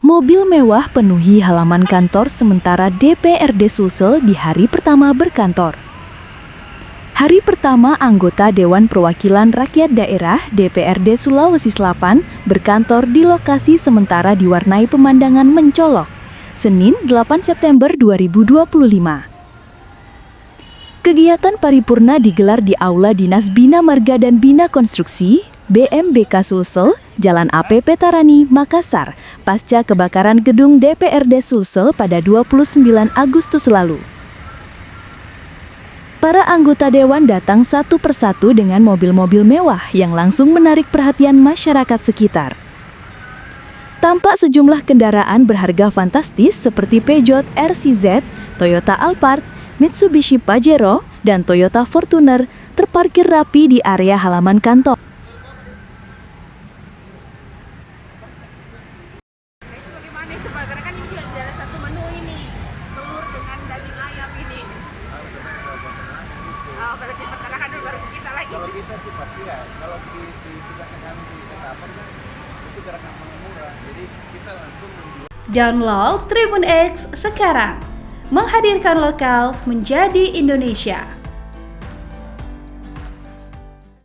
Mobil mewah penuhi halaman kantor sementara DPRD Sulsel di hari pertama berkantor. Hari pertama anggota Dewan Perwakilan Rakyat Daerah DPRD Sulawesi Selatan berkantor di lokasi sementara diwarnai pemandangan mencolok, Senin 8 September 2025. Kegiatan paripurna digelar di Aula Dinas Bina Marga dan Bina Konstruksi, BMBK Sulsel, Jalan AP Petarani, Makassar, pasca kebakaran gedung DPRD Sulsel pada 29 Agustus lalu. Para anggota dewan datang satu persatu dengan mobil-mobil mewah yang langsung menarik perhatian masyarakat sekitar. Tampak sejumlah kendaraan berharga fantastis seperti Peugeot RCZ, Toyota Alphard, Mitsubishi Pajero, dan Toyota Fortuner terparkir rapi di area halaman kantor. Bagaimana itu Pak? Karena kan ini juga ada satu menu ini, telur dengan daging ayam ini. Oh, berarti pertanakan dulu baru kita lagi. Kalau kita sih pasti ya, kalau di tugasnya kami di Ketapang kan itu gerakan murah, jadi kita langsung menjual. Download Tribun X sekarang, menghadirkan lokal menjadi Indonesia.